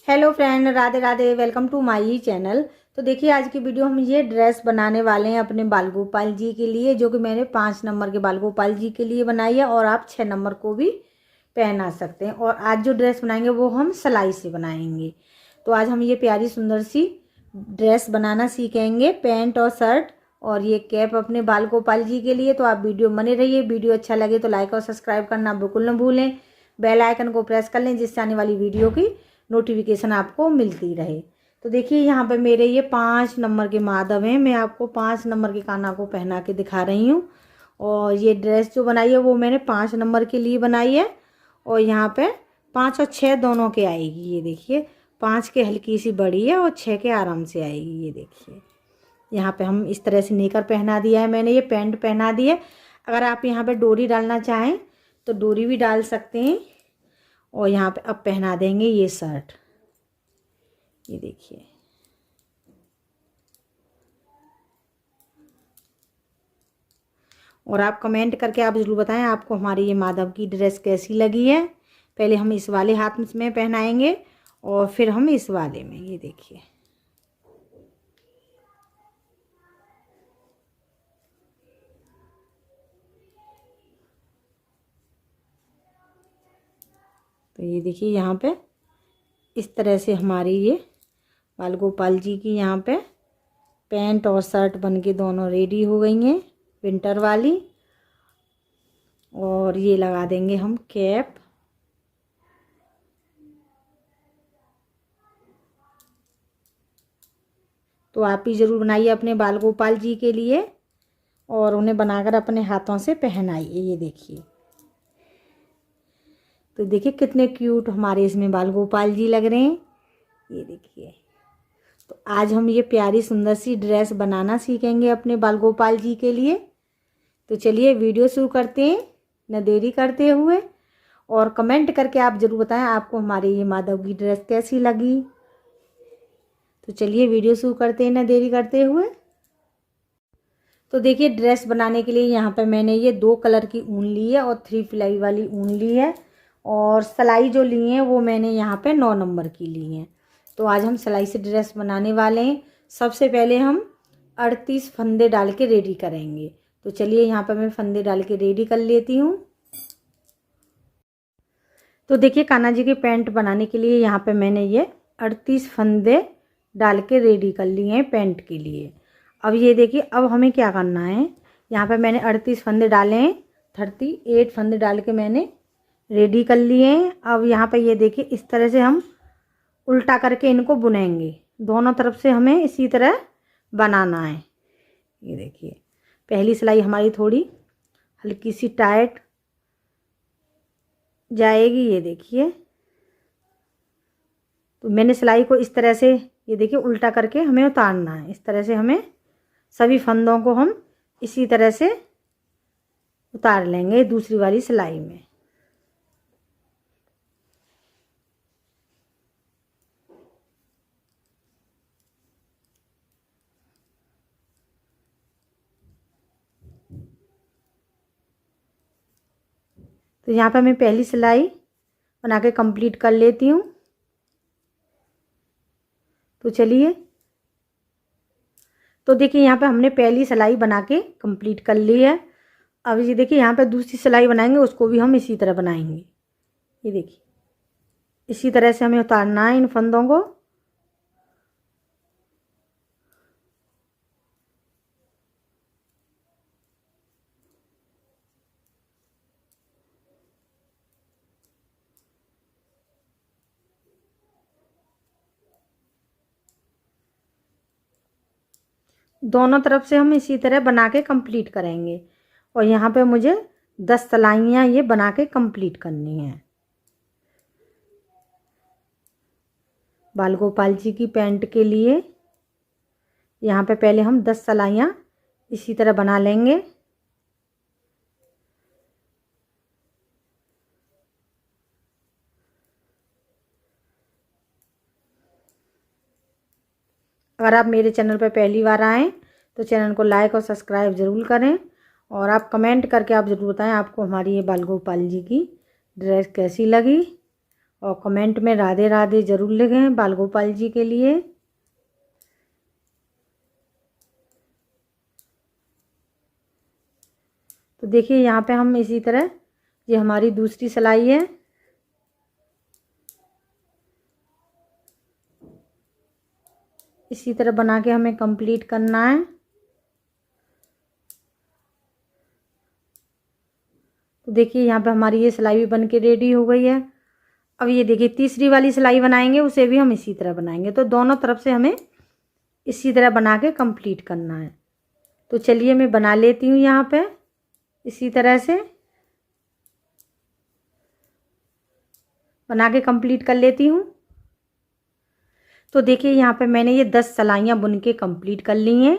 Hello friend, Radhe Radhe. Welcome to my channel. तो देखिए, आज की वीडियो हम ये ड्रेस बनाने वाले हैं अपने बाल गोपाल जी के लिए, जो कि मैंने 5 नंबर के बाल गोपाल जी के लिए बनाई है और आप 6 नंबर को भी पहना सकते हैं। और आज जो ड्रेस बनाएंगे वो हम सिलाई से बनाएंगे। तो आज हम ये प्यारी सुंदर सी ड्रेस बनाना सीखेंगे, पैंट और शर्ट और ये कैप अपने बाल गोपाल जी के लिए। तो आप वीडियो बने रहिए। वीडियो अच्छा लगे तो लाइक और सब्सक्राइब करना बिल्कुल न भूलें। बेल आइकन को प्रेस कर लें जिससे आने वाली वीडियो की नोटिफिकेशन आपको मिलती रहे। तो देखिए, यहाँ पे मेरे ये 5 नंबर के माधव हैं। मैं आपको 5 नंबर के काना को पहना के दिखा रही हूँ। और ये ड्रेस जो बनाई है वो मैंने 5 नंबर के लिए बनाई है। और यहाँ पे 5 और 6 दोनों के आएगी। ये देखिए, 5 के हल्की सी बड़ी है और 6 के आराम से आएगी। ये देखिए, यहाँ पे हम इस तरह से नेकर पहना दिया है मैंने, ये पैंट पहना दी है। अगर आप यहाँ पे डोरी डालना चाहें तो डोरी भी डाल सकते हैं। और यहाँ पे अब पहना देंगे ये शर्ट। ये देखिए, और आप कमेंट करके आप ज़रूर बताएं आपको हमारी ये माधव की ड्रेस कैसी लगी है। पहले हम इस वाले हाथ में पहनाएंगे और फिर हम इस वाले में। ये देखिए, तो ये देखिए, यहाँ पे इस तरह से हमारी ये बाल गोपाल जी की यहाँ पे पैंट और शर्ट बन के दोनों रेडी हो गई हैं, विंटर वाली। और ये लगा देंगे हम कैप। तो आप ही ज़रूर बनाइए अपने बाल गोपाल जी के लिए और उन्हें बनाकर अपने हाथों से पहनाइए। ये देखिए, तो देखिए कितने क्यूट हमारे इसमें बाल गोपाल जी लग रहे हैं। ये देखिए, तो आज हम ये प्यारी सुंदर सी ड्रेस बनाना सीखेंगे अपने बाल गोपाल जी के लिए। तो चलिए वीडियो शुरू करते हैं न देरी करते हुए। और कमेंट करके आप ज़रूर बताएं आपको हमारी ये माधव की ड्रेस कैसी लगी। तो चलिए वीडियो शुरू करते हैं न देरी करते हुए। तो देखिए, ड्रेस बनाने के लिए यहाँ पे मैंने ये 2 कलर की ऊन ली है और 3 प्लाई वाली ऊन ली है। और सिलाई जो ली है वो मैंने यहाँ पे 9 नंबर की ली है। तो आज हम सिलाई से ड्रेस बनाने वाले हैं। सबसे पहले हम 38 फंदे डाल के रेडी करेंगे। तो चलिए, यहाँ पर मैं फंदे डाल के रेडी कर लेती हूँ। तो देखिए, कान्हा जी के पैंट बनाने के लिए यहाँ पे मैंने ये 38 फंदे डाल के रेडी कर लिए हैं पैंट के लिए। अब ये देखिए, अब हमें क्या करना है। यहाँ पे मैंने 38 फंदे डाले हैं, 38 फंदे डाल के मैंने रेडी कर लिए हैं। अब यहाँ पे ये देखिए, इस तरह से हम उल्टा करके इनको बुनेंगे। दोनों तरफ से हमें इसी तरह बनाना है। ये देखिए, पहली सिलाई हमारी थोड़ी हल्की सी टाइट जाएगी। ये देखिए, तो मैंने सिलाई को इस तरह से, ये देखिए, उल्टा करके हमें उतारना है। इस तरह से हमें सभी फंदों को हम इसी तरह से उतार लेंगे दूसरी वाली सिलाई में। तो यहाँ पर मैं पहली सिलाई बना के कंप्लीट कर लेती हूँ। तो चलिए, तो देखिए, यहाँ पे हमने पहली सिलाई बना के कंप्लीट कर ली है। अब ये देखिए, यहाँ पे दूसरी सिलाई बनाएंगे, उसको भी हम इसी तरह बनाएंगे। ये देखिए, इसी तरह से हमें उतारना है इन फंदों को। दोनों तरफ से हम इसी तरह बना के कंप्लीट करेंगे। और यहाँ पे मुझे 10 सिलाइयाँ ये बना के कंप्लीट करनी है बाल गोपाल जी की पैंट के लिए। यहाँ पे पहले हम 10 सिलाइयाँ इसी तरह बना लेंगे। अगर आप मेरे चैनल पर पहली बार आएँ तो चैनल को लाइक और सब्सक्राइब ज़रूर करें। और आप कमेंट करके आप ज़रूर बताएं आपको हमारी ये बाल गोपाल जी की ड्रेस कैसी लगी। और कमेंट में राधे राधे ज़रूर लिखें बाल गोपाल जी के लिए। तो देखिए यहाँ पे हम इसी तरह, ये हमारी दूसरी सिलाई है, इसी तरह बना के हमें कंप्लीट करना है। तो देखिए यहाँ पे हमारी ये सिलाई भी बन के रेडी हो गई है। अब ये देखिए तीसरी वाली सिलाई बनाएंगे, उसे भी हम इसी तरह बनाएंगे। तो दोनों तरफ से हमें इसी तरह बना के कंप्लीट करना है। तो चलिए मैं बना लेती हूँ यहाँ पे इसी तरह से बना के कंप्लीट कर लेती हूँ। तो देखिए यहाँ पे मैंने ये 10 सिलाइयाँ बुन के कंप्लीट कर ली हैं।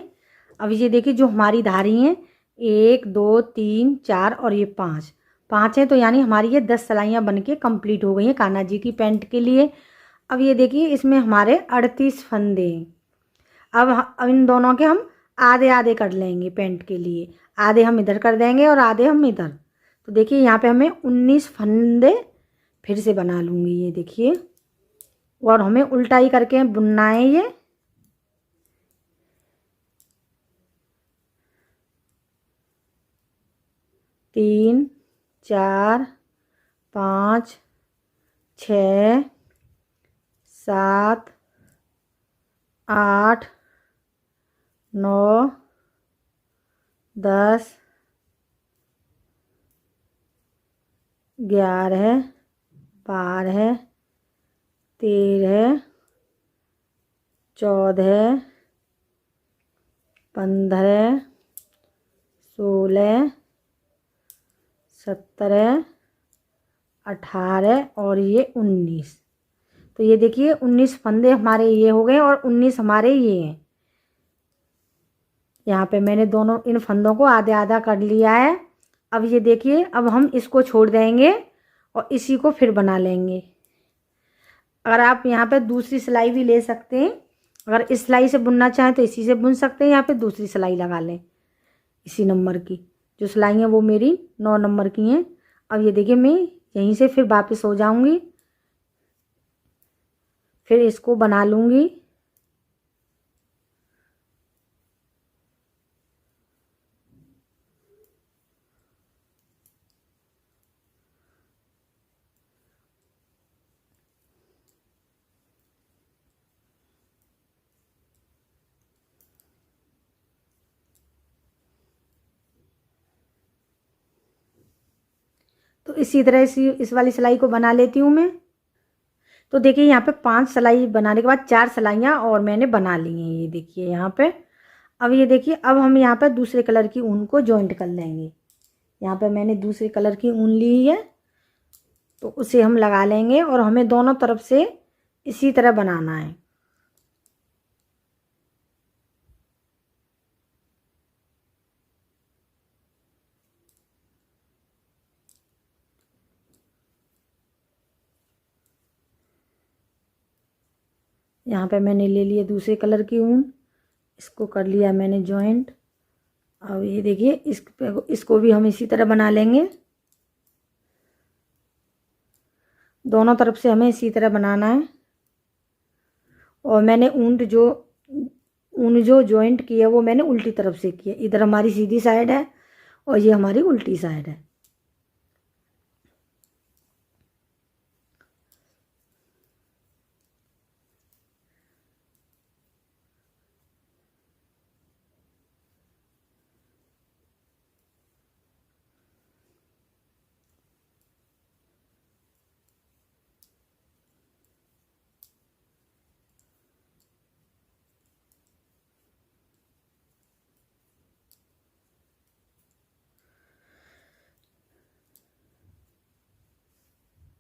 अब ये देखिए जो हमारी धारी हैं 1 2 3 4 और ये 5 हैं, तो यानी हमारी ये 10 सिलाइयाँ बन के कंप्लीट हो गई हैं कान्हा जी की पैंट के लिए। अब ये देखिए इसमें हमारे 38 फंदे हैं। अब इन दोनों के हम आधे आधे कर लेंगे पैंट के लिए, आधे हम इधर कर देंगे और आधे हम इधर। तो देखिए यहाँ पे हमें 19 फंदे फिर से बना लूँगी, ये देखिए, और हमें उल्टा ही करके बुनना है ये। तीन 4 5 6 7 8 9 10 11 12 13 14 15 16 17 18 और ये 19। तो ये देखिए 19 फंदे हमारे ये हो गए और 19 हमारे ये हैं। यहाँ पे मैंने दोनों इन फंदों को आधे आधा कर लिया है। अब ये देखिए अब हम इसको छोड़ देंगे और इसी को फिर बना लेंगे। अगर आप यहाँ पे दूसरी सिलाई भी ले सकते हैं, अगर इस सिलाई से बुनना चाहें तो इसी से बुन सकते हैं, यहाँ पे दूसरी सिलाई लगा लें इसी नंबर की। जो सिलाई है वो मेरी 9 नंबर की हैं। अब ये देखिए मैं यहीं से फिर वापस हो जाऊंगी, फिर इसको बना लूँगी। तो इसी तरह इस वाली सिलाई को बना लेती हूँ मैं। तो देखिए यहाँ पे 5 सिलाई बनाने के बाद 4 सिलाइयाँ और मैंने बना ली हैं, ये देखिए यहाँ पे। अब ये देखिए अब हम यहाँ पे दूसरे कलर की ऊन को जॉइंट कर लेंगे। यहाँ पे मैंने दूसरे कलर की ऊन ली है, तो उसे हम लगा लेंगे और हमें दोनों तरफ से इसी तरह बनाना है। यहाँ पे मैंने ले लिया दूसरे कलर की ऊन, इसको कर लिया मैंने जॉइंट। अब ये देखिए इसको भी हम इसी तरह बना लेंगे। दोनों तरफ से हमें इसी तरह बनाना है। और मैंने ऊन जो जॉइंट की है वो मैंने उल्टी तरफ से किया। इधर हमारी सीधी साइड है और ये हमारी उल्टी साइड है।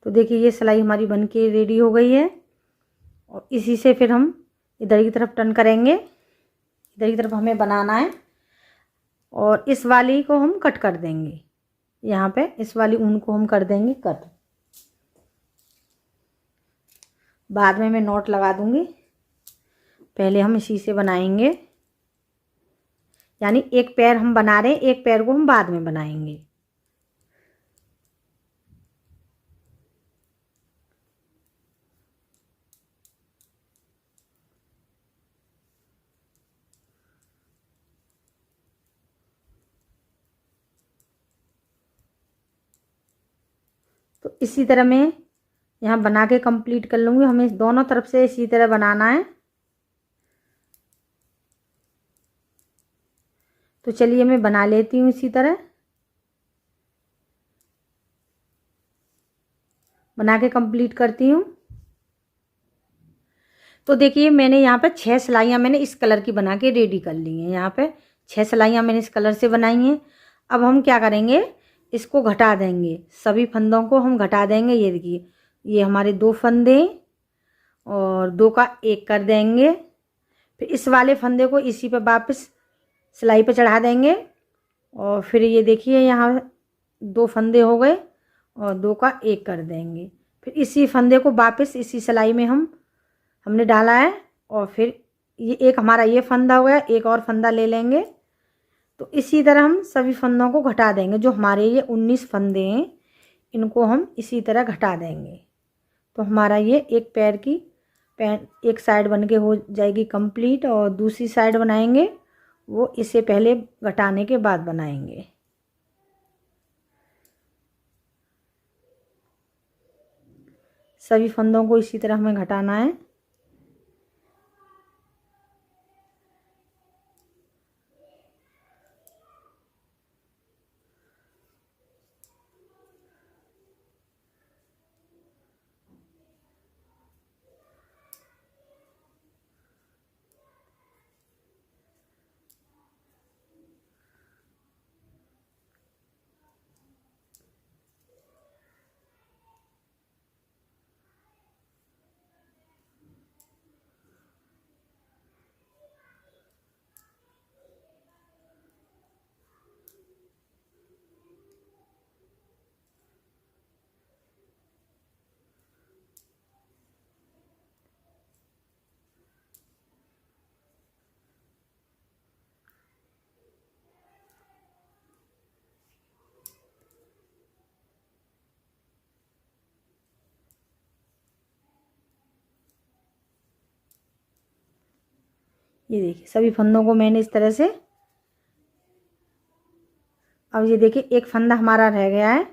तो देखिए ये सिलाई हमारी बन के रेडी हो गई है और इसी से फिर हम इधर की तरफ टर्न करेंगे। इधर की तरफ हमें बनाना है और इस वाली को हम कट कर देंगे। यहाँ पे इस वाली ऊन को हम कर देंगे कट। बाद में मैं नोट लगा दूंगी, पहले हम इसी से बनाएंगे। यानी एक पैर हम बना रहे हैं, एक पैर को हम बाद में बनाएंगे। तो इसी तरह मैं यहाँ बना के कंप्लीट कर लूँगी। हमें दोनों तरफ से इसी तरह बनाना है। तो चलिए मैं बना लेती हूँ इसी तरह, बना के कंप्लीट करती हूँ। तो देखिए मैंने यहाँ पे 6 सिलाइयाँ मैंने इस कलर की बना के रेडी कर ली हैं। यहाँ पे 6 सिलाइयाँ मैंने इस कलर से बनाई हैं। अब हम क्या करेंगे, इसको घटा देंगे, सभी फंदों को हम घटा देंगे। ये देखिए ये हमारे 2 फंदे और 2 का 1 कर देंगे। फिर इस वाले फंदे को इसी पे वापस सिलाई पे चढ़ा देंगे और फिर ये देखिए यहाँ 2 फंदे हो गए और 2 का 1 कर देंगे। फिर इसी फंदे को वापस इसी सिलाई में हमने डाला है और फिर ये एक हमारा ये फंदा हो गया, एक और फंदा ले लेंगे। तो इसी तरह हम सभी फंदों को घटा देंगे। जो हमारे ये 19 फंदे हैं इनको हम इसी तरह घटा देंगे। तो हमारा ये एक पैर की एक साइड बन के हो जाएगी कंप्लीट और दूसरी साइड बनाएंगे वो इसे पहले घटाने के बाद बनाएंगे। सभी फंदों को इसी तरह हमें घटाना है। ये देखिए सभी फंदों को मैंने इस तरह से, अब ये देखिए एक फंदा हमारा रह गया है।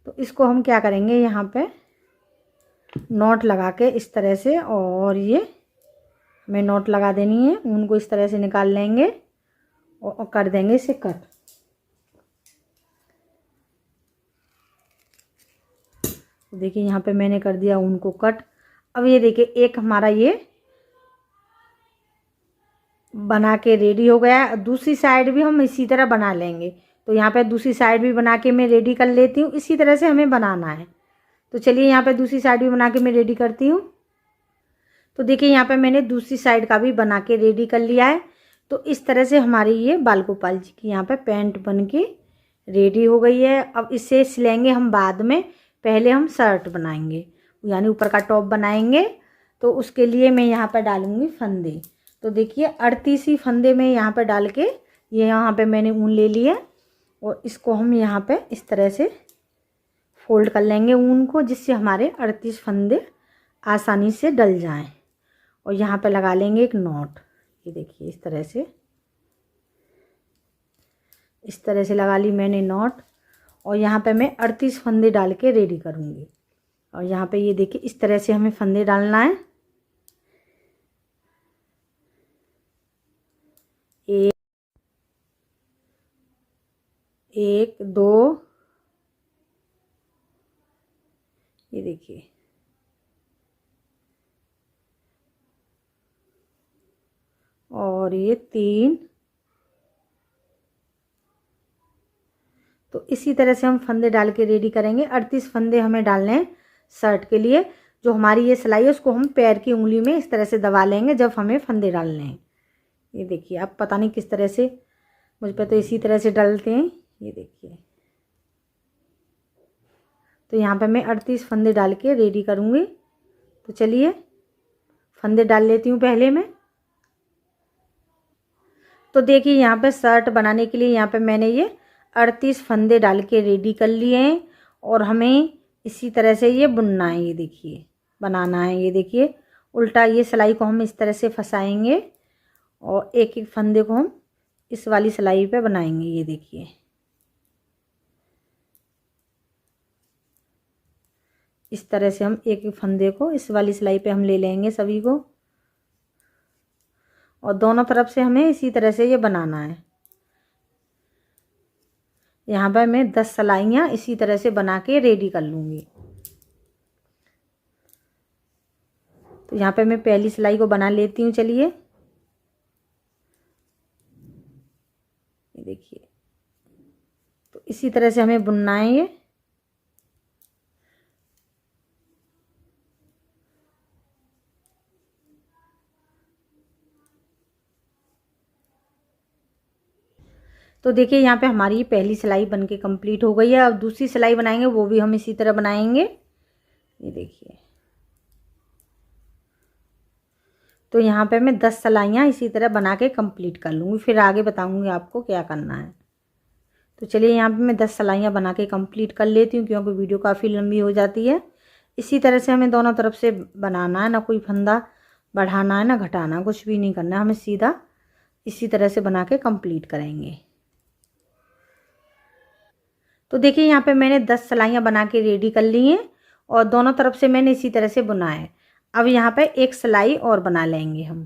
तो इसको हम क्या करेंगे, यहाँ पे नॉट लगा के इस तरह से, और ये हमें नॉट लगा देनी है। ऊन को इस तरह से निकाल लेंगे और कर देंगे इसे कट। देखिए यहाँ पे मैंने कर दिया ऊन को कट। अब ये देखिए एक हमारा ये बना के रेडी हो गया है। दूसरी साइड भी हम इसी तरह बना लेंगे। तो यहाँ पे दूसरी साइड भी बना के मैं रेडी कर लेती हूँ। इसी तरह से हमें बनाना है। तो चलिए यहाँ पे दूसरी साइड भी बना के मैं रेडी करती हूँ। तो देखिए यहाँ पे मैंने दूसरी साइड का भी बना के रेडी कर लिया है। तो इस तरह से हमारी ये बाल गोपाल जी की यहाँ पे पैंट बन के रेडी हो गई है। अब इसे सिलेंगे हम बाद में, पहले हम शर्ट बनाएंगे, यानी ऊपर का टॉप बनाएंगे। तो उसके लिए मैं यहाँ पर डालूँगी फंदे। तो देखिए 38 ही फंदे में यहाँ पर डाल के ये यहाँ पे मैंने ऊन ले लिया और इसको हम यहाँ पे इस तरह से फोल्ड कर लेंगे ऊन को, जिससे हमारे 38 फंदे आसानी से डल जाएं। और यहाँ पे लगा लेंगे एक नॉट। ये देखिए इस तरह से लगा ली मैंने नॉट। और यहाँ पे मैं 38 फंदे डाल के रेडी करूँगी। और यहाँ पे ये देखिए इस तरह से हमें फंदे डालना है। 1 2, ये देखिए, और ये 3। तो इसी तरह से हम फंदे डाल के रेडी करेंगे। 38 फंदे हमें डालने हैं शर्ट के लिए। जो हमारी ये सिलाई है उसको हम पैर की उंगली में इस तरह से दबा लेंगे जब हमें फंदे डालने हैं। ये देखिए, अब पता नहीं किस तरह से, मुझ पे तो इसी तरह से डालते हैं। ये देखिए, तो यहाँ पे मैं 38 फंदे डाल के रेडी करूँगी। तो चलिए फंदे डाल लेती हूँ पहले मैं। तो देखिए यहाँ पे शर्ट बनाने के लिए यहाँ पे मैंने ये 38 फंदे डाल के रेडी कर लिए हैं। और हमें इसी तरह से ये बुनना है, ये देखिए बनाना है। ये देखिए उल्टा ये सिलाई को हम इस तरह से फंसाएंगे और एक एक फंदे को हम इस वाली सिलाई पे बनाएंगे। ये देखिए, इस तरह से हम एक एक फंदे को इस वाली सिलाई पे हम ले लेंगे सभी को, और दोनों तरफ से हमें इसी तरह से ये बनाना है। यहाँ पर मैं 10 सिलाइयाँ इसी तरह से बना के रेडी कर लूँगी। तो यहाँ पे मैं पहली सिलाई को बना लेती हूँ। चलिए ये देखिए, तो इसी तरह से हमें बुनना है ये। तो देखिए यहाँ पे हमारी पहली सिलाई बन के कंप्लीट हो गई है। अब दूसरी सिलाई बनाएंगे, वो भी हम इसी तरह बनाएंगे। ये देखिए, तो यहाँ पे मैं 10 सिलाइयाँ इसी तरह बना के कंप्लीट कर लूँगी, फिर आगे बताऊँगी आपको क्या करना है। तो चलिए यहाँ पे मैं 10 सिलाइयाँ बना के कंप्लीट कर लेती हूँ, क्योंकि वीडियो काफ़ी लंबी हो जाती है। इसी तरह से हमें दोनों तरफ से बनाना है, ना कोई फंदा बढ़ाना है ना घटाना, कुछ भी नहीं करना है, हमें सीधा इसी तरह से बना के कंप्लीट करेंगे। तो देखिए यहाँ पे मैंने 10 सिलाइयाँ बना के रेडी कर ली हैं, और दोनों तरफ से मैंने इसी तरह से बुना है। अब यहाँ पे एक सिलाई और बना लेंगे हम।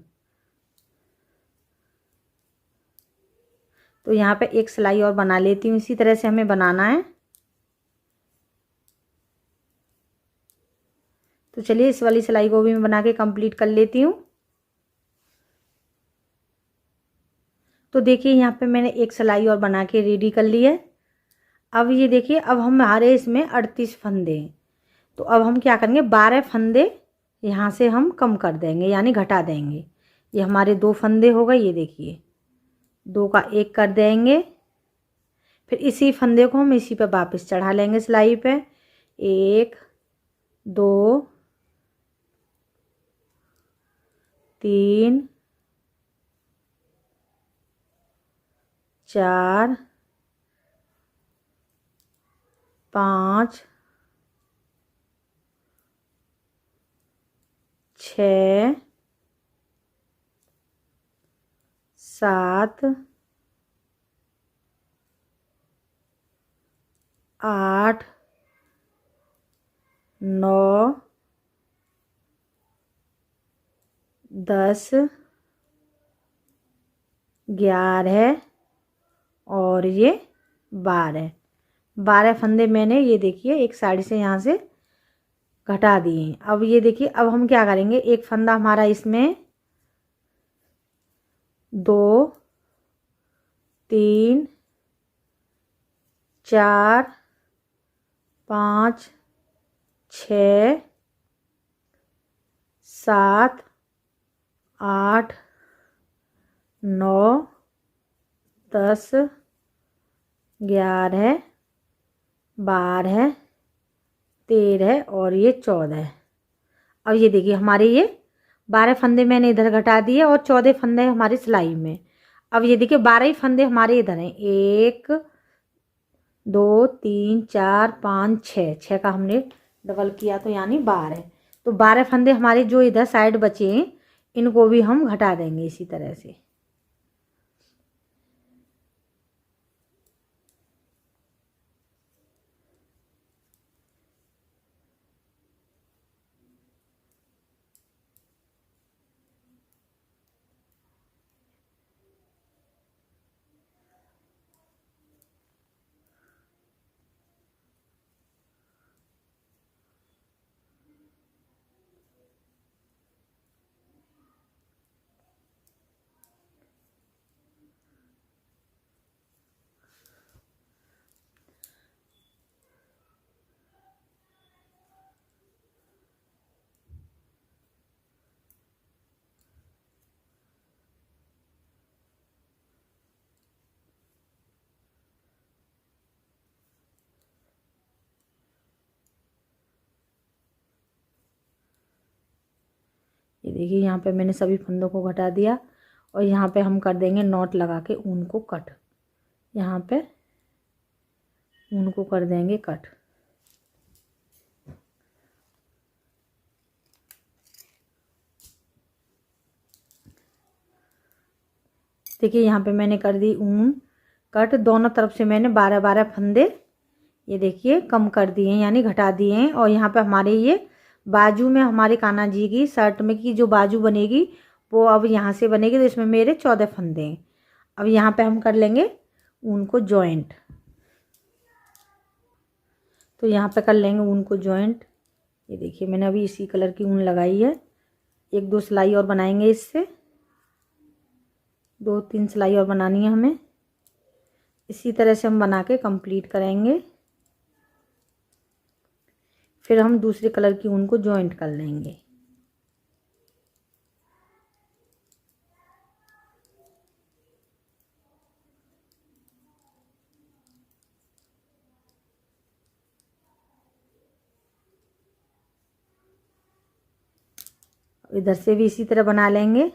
तो यहाँ पे एक सिलाई और बना लेती हूँ, इसी तरह से हमें बनाना है। तो चलिए इस वाली सिलाई को भी मैं बना के कंप्लीट कर लेती हूँ। तो देखिए यहाँ पे मैंने एक सिलाई और बना के रेडी कर ली है। अब ये देखिए, अब हमारे इसमें 38 फंदे हैं। तो अब हम क्या करेंगे, 12 फंदे यहाँ से हम कम कर देंगे, यानी घटा देंगे। ये हमारे 2 फंदे हो गए, ये देखिए 2 का 1 कर देंगे। फिर इसी फंदे को हम इसी पे वापस चढ़ा लेंगे सिलाई पे। 1 2 3 4 5 6 7 8 9 10 11 और ये 12 फंदे मैंने ये देखिए एक साइड से यहाँ से घटा दिए। अब ये देखिए, अब हम क्या करेंगे, एक फंदा हमारा इसमें 2 3 4 5 6 7 8 9 10 11 12 13 और ये 14। अब ये देखिए हमारे ये 12 फंदे मैंने इधर घटा दिए और 14 फंदे हमारी सिलाई में। अब ये देखिए 12 ही फंदे हमारे इधर हैं, 1 2 3 4 5 6 का हमने डबल किया तो यानी 12। तो 12 फंदे हमारे जो इधर साइड बचे हैं, इनको भी हम घटा देंगे इसी तरह से। ये देखिए यहाँ पे मैंने सभी फंदों को घटा दिया, और यहाँ पे हम कर देंगे नॉट लगा के ऊन को कट। यहाँ पे ऊन को कर देंगे कट। देखिए यहाँ पे मैंने कर दी ऊन कट। दोनों तरफ से मैंने 12 12 फंदे ये देखिए कम कर दिए हैं, यानी घटा दिए हैं। और यहाँ पे हमारे ये बाजू में हमारे कान्हा जी की शर्ट में की जो बाजू बनेगी वो अब यहाँ से बनेगी। तो इसमें मेरे 14 फंदे हैं। अब यहाँ पे हम कर लेंगे ऊन को जॉइंट। तो यहाँ पे कर लेंगे ऊन को जॉइंट। ये देखिए मैंने अभी इसी कलर की ऊन लगाई है। 1-2 सिलाई और बनाएंगे, इससे 2-3 सिलाई और बनानी है हमें। इसी तरह से हम बना के कंप्लीट करेंगे। फिर हम दूसरे कलर की ऊन को जॉइंट कर लेंगे। इधर से भी इसी तरह बना लेंगे।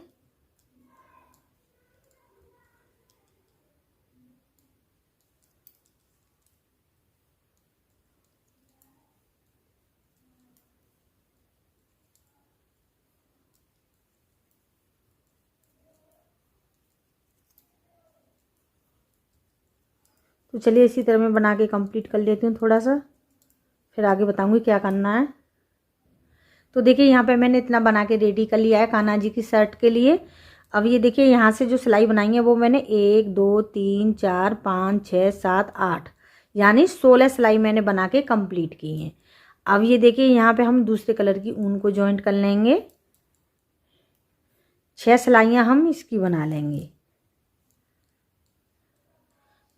तो चलिए इसी तरह मैं बना के कंप्लीट कर लेती हूँ थोड़ा सा, फिर आगे बताऊँगी क्या करना है। तो देखिए यहाँ पे मैंने इतना बना के रेडी कर लिया है कान्हा जी की शर्ट के लिए। अब ये देखिए यहाँ से जो सिलाई बनाई है वो मैंने 1 2 3 4 5 6 7 8 यानी 16 सिलाई मैंने बना के कंप्लीट की हैं। अब ये देखिए यहाँ पे हम दूसरे कलर की ऊन को जॉइंट कर लेंगे। 6 सिलाइयाँ हम इसकी बना लेंगे।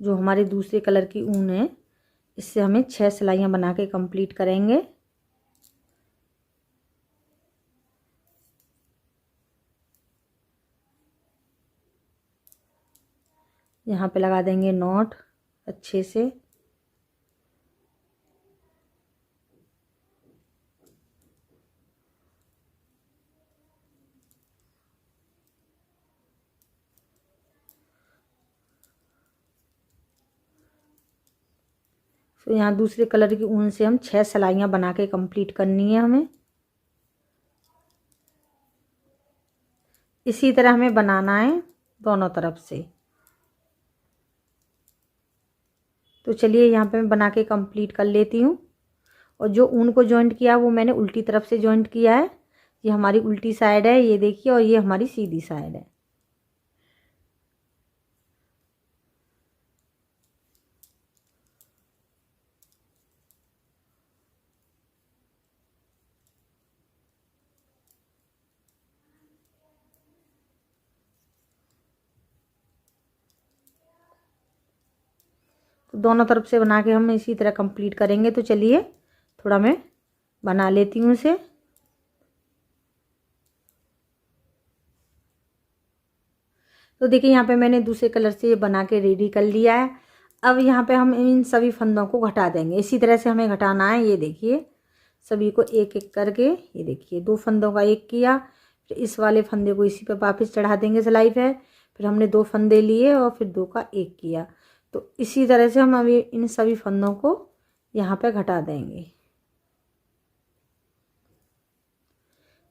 जो हमारे दूसरे कलर की ऊन है इससे हमें 6 सिलाइयाँ बना के कंप्लीट करेंगे। यहाँ पे लगा देंगे नॉट अच्छे से। तो यहाँ दूसरे कलर की ऊन से हम 6 सिलाइयाँ बना के कंप्लीट करनी है हमें। इसी तरह हमें बनाना है दोनों तरफ से। तो चलिए यहाँ पे मैं बना के कंप्लीट कर लेती हूँ। और जो ऊन को जॉइंट किया वो मैंने उल्टी तरफ से जॉइंट किया है। ये हमारी उल्टी साइड है, ये देखिए, और ये हमारी सीधी साइड है। तो दोनों तरफ से बना के हम इसी तरह कंप्लीट करेंगे। तो चलिए थोड़ा मैं बना लेती हूँ इसे। तो देखिए यहाँ पे मैंने दूसरे कलर से ये बना के रेडी कर लिया है। अब यहाँ पे हम इन सभी फंदों को घटा देंगे। इसी तरह से हमें घटाना है। ये देखिए सभी को एक एक करके, ये देखिए 2 फंदों का एक किया, फिर इस वाले फंदे को इसी पे वापस चढ़ा देंगे सिलाई पे। फिर हमने 2 फंदे लिए और फिर 2 का एक किया। तो इसी तरह से हम अभी इन सभी फंदों को यहाँ पे घटा देंगे।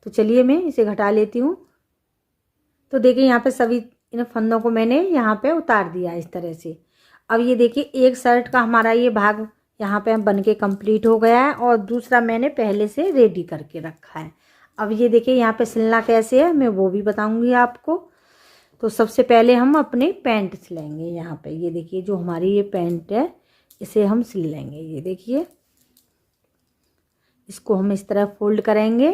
तो चलिए मैं इसे घटा लेती हूँ। तो देखिए यहाँ पे सभी इन फंदों को मैंने यहाँ पे उतार दिया इस तरह से। अब ये देखिए एक शर्ट का हमारा ये भाग यहाँ पे बन के कंप्लीट हो गया है और दूसरा मैंने पहले से रेडी करके रखा है। अब ये देखिए यहाँ पे सिलना कैसे है मैं वो भी बताऊंगी आपको। तो सबसे पहले हम अपने पैंट सिलेंगे। यहाँ पे ये देखिए जो हमारी ये पैंट है इसे हम सिल लेंगे। ये देखिए इसको हम इस तरह फोल्ड करेंगे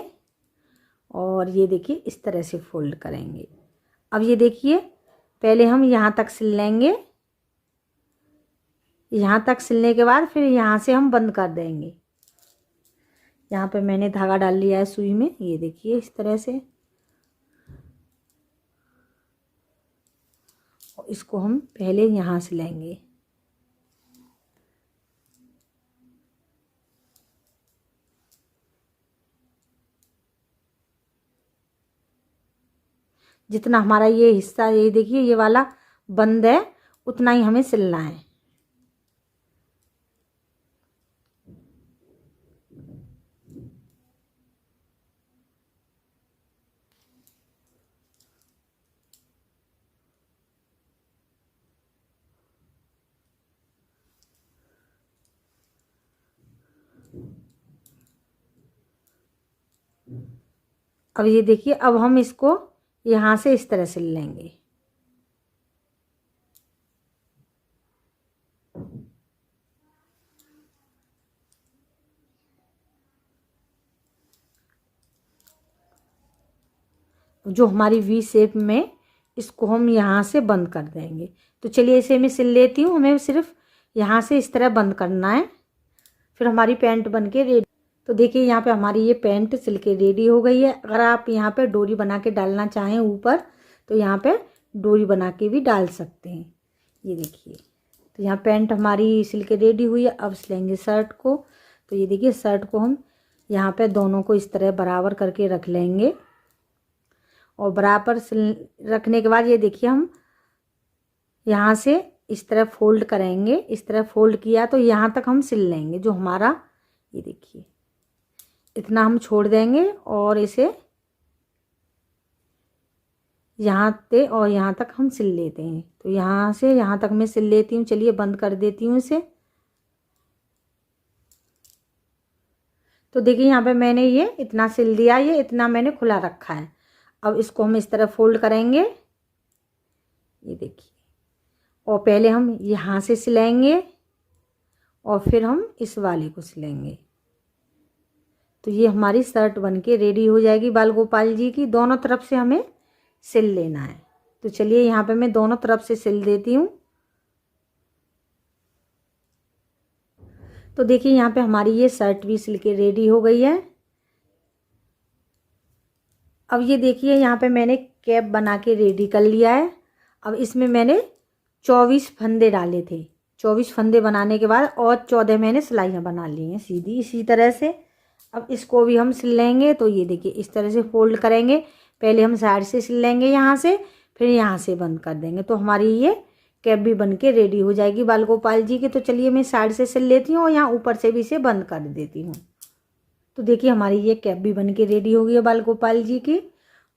और ये देखिए इस तरह से फोल्ड करेंगे। अब ये देखिए पहले हम यहाँ तक सिल लेंगे। यहाँ तक सिलने के बाद फिर यहाँ से हम बंद कर देंगे। यहाँ पे मैंने धागा डाल लिया है सुई में, ये देखिए इस तरह से। और इसको हम पहले यहाँ से लेंगे। जितना हमारा ये हिस्सा, ये देखिए ये वाला बंद है, उतना ही हमें सिलना है। अब ये देखिए, अब हम इसको यहाँ से इस तरह सिल लेंगे। जो हमारी वी शेप में, इसको हम यहाँ से बंद कर देंगे। तो चलिए इसे मैं सिल लेती हूँ। हमें सिर्फ यहाँ से इस तरह बंद करना है, फिर हमारी पैंट बन के रेडी। तो देखिए यहाँ पे हमारी ये पैंट सिल के रेडी हो गई है। अगर आप यहाँ पे डोरी बना के डालना चाहें ऊपर, तो यहाँ पे डोरी बना के भी डाल सकते हैं। ये देखिए, तो यहाँ पैंट हमारी सिल के रेडी हुई है। अब सिलेंगे शर्ट को। तो ये देखिए, शर्ट को हम यहाँ पे दोनों को इस तरह बराबर करके रख लेंगे, और बराबर रखने के बाद ये देखिए, हम यहाँ से इस तरह फोल्ड करेंगे। इस तरह फोल्ड किया तो यहाँ तक हम सिल लेंगे। जो हमारा, ये देखिए, इतना हम छोड़ देंगे और इसे यहाँ पे और यहाँ तक हम सिल लेते हैं। तो यहाँ से यहाँ तक मैं सिल लेती हूँ। चलिए बंद कर देती हूँ इसे। तो देखिए यहाँ पे मैंने ये इतना सिल दिया, ये इतना मैंने खुला रखा है। अब इसको हम इस तरह फोल्ड करेंगे, ये देखिए, और पहले हम यहाँ से सिलेंगे और फिर हम इस वाले को सिलेंगे। तो ये हमारी शर्ट बनके रेडी हो जाएगी बाल गोपाल जी की। दोनों तरफ से हमें सिल लेना है। तो चलिए यहाँ पे मैं दोनों तरफ से सिल देती हूँ। तो देखिए यहाँ पे हमारी ये शर्ट भी सिल के रेडी हो गई है। अब ये देखिए, यहाँ पे मैंने कैप बना के रेडी कर लिया है। अब इसमें मैंने 24 फंदे डाले थे। 24 फंदे बनाने के बाद और 14 मैंने सिलाइयाँ बना ली हैं सीधी इसी तरह से। अब इसको भी हम सिल लेंगे। तो ये देखिए, इस तरह से फोल्ड करेंगे। पहले हम साइड से सिल लेंगे यहाँ से, फिर यहाँ से बंद कर देंगे। तो हमारी ये कैप भी बन के रेडी हो जाएगी बाल गोपाल जी की। तो चलिए मैं साइड से सिल लेती हूँ और यहाँ ऊपर से भी इसे बंद कर देती हूँ। तो देखिए हमारी ये कैप भी बन के रेडी हो गई है बाल गोपाल जी की।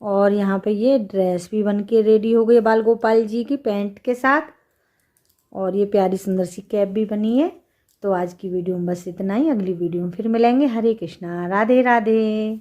और यहाँ पे ये ड्रेस भी बन के रेडी हो गई है बाल गोपाल जी की पैंट के साथ। और ये प्यारी सुंदर सी कैप भी बनी है। तो आज की वीडियो में बस इतना ही। अगली वीडियो में फिर मिलेंगे। हरे कृष्णा, राधे राधे।